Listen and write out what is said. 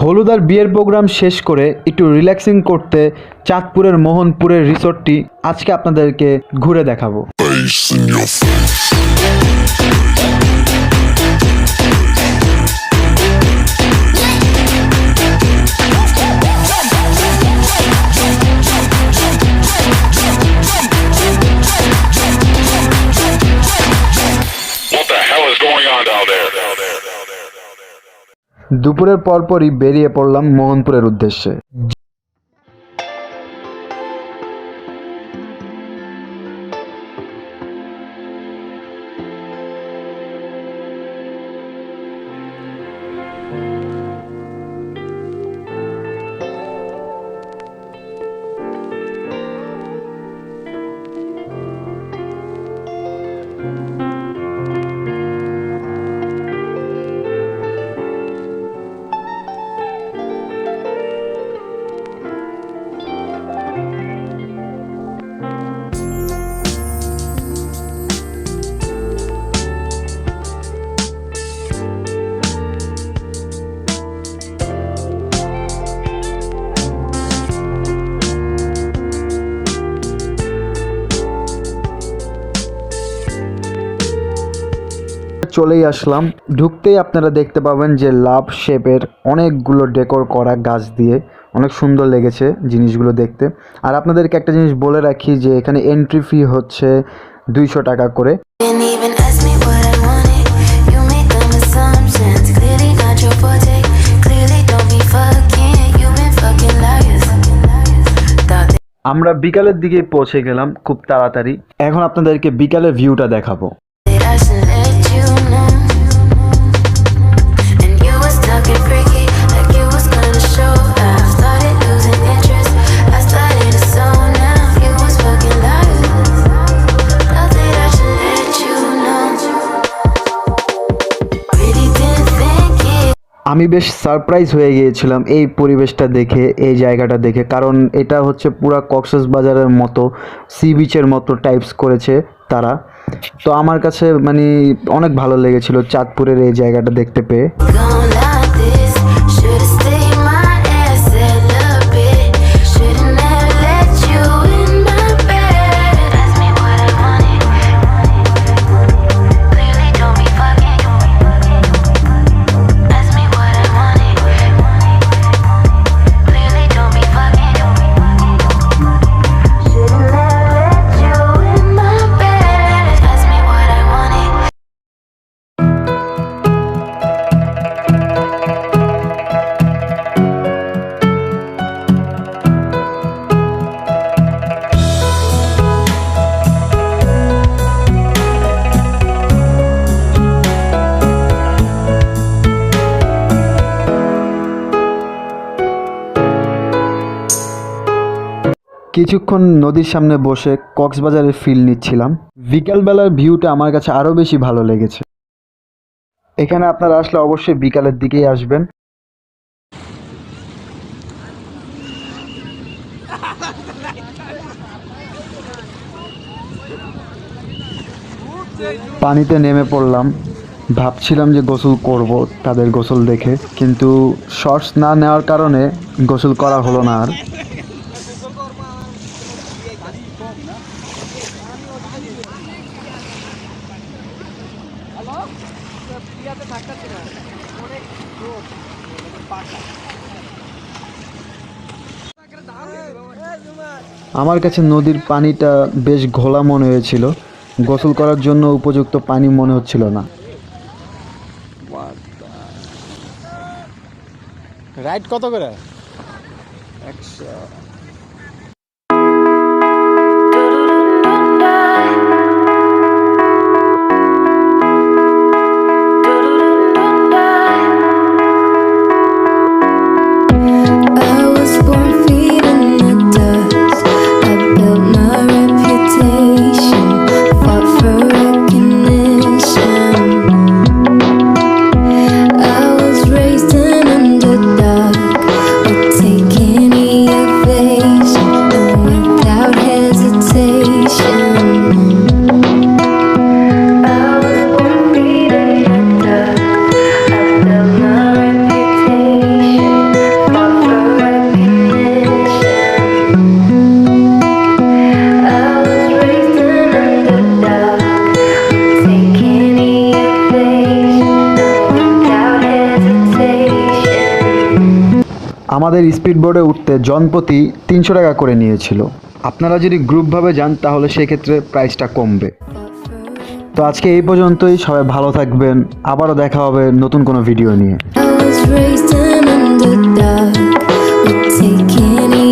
হলুদার বিয়ের প্রোগ্রাম শেষ করে একটু রিল্যাক্সিং করতে চাঁদপুরের মোহনপুরের রিসোর্টটি আজকে আপনাদেরকে ঘুরে দেখাবো। দুপুরের পরপরই বেরিয়ে পড়লাম মোহনপুরের উদ্দেশ্যে। চলেই আসলাম। ঢুকতেই আপনারা দেখতে পাবেন যে লাভ শেপের অনেকগুলো ডেকোর করা গাছ দিয়ে অনেক সুন্দর লেগেছে জিনিসগুলো দেখতে। আর আপনাদেরকে একটা জিনিস বলে রাখি যে এখানে এন্ট্রি ফি হচ্ছে 200 টাকা করে। আমরা বিকালের দিকে পৌঁছে গেলাম খুব তাড়াতাড়ি। এখন আপনাদেরকে বিকালের ভিউটা দেখাবো। আমি বেশ সারপ্রাইজ হয়ে গিয়েছিলাম এই পরিবেশটা দেখে, এই জায়গাটা দেখে, কারণ এটা হচ্ছে পুরা কক্সবাজারের মতো সি বিচের মতো টাইপস করেছে তারা। তো আমার কাছে মানে অনেক ভালো লেগেছিল চাঁদপুরের এই জায়গাটা দেখতে পেয়ে। কিছুক্ষণ নদীর সামনে বসে কক্সবাজারের ফিল নিচ্ছিলাম। বিকালবেলার ভিউটা আমার কাছে আরও বেশি ভালো লেগেছে। এখানে আপনারা আসলে অবশ্যই বিকালের দিকেই আসবেন। পানিতে নেমে পড়লাম। ভাবছিলাম যে গোসল করব তাদের গোসল দেখে, কিন্তু শর্টস না নেওয়ার কারণে গোসল করা হলো না আর। আমার কাছে নদীর পানিটা বেশ ঘোলা মনে হয়েছিল, গোসল করার জন্য উপযুক্ত পানি মনে হচ্ছিল না। রাইড কত করে? 100। Taking any of it. আমাদের স্পিড বোর্ডে উঠতে জনপ্রতি 300 টাকা করে নিয়েছিল। আপনারা যদি গ্রুপভাবে যান তাহলে সেক্ষেত্রে প্রাইসটা কমবে। তো আজকে এই পর্যন্তই, সবাই ভালো থাকবেন, আবারও দেখা হবে নতুন কোনো ভিডিও নিয়ে। I was raised an underdog, but taking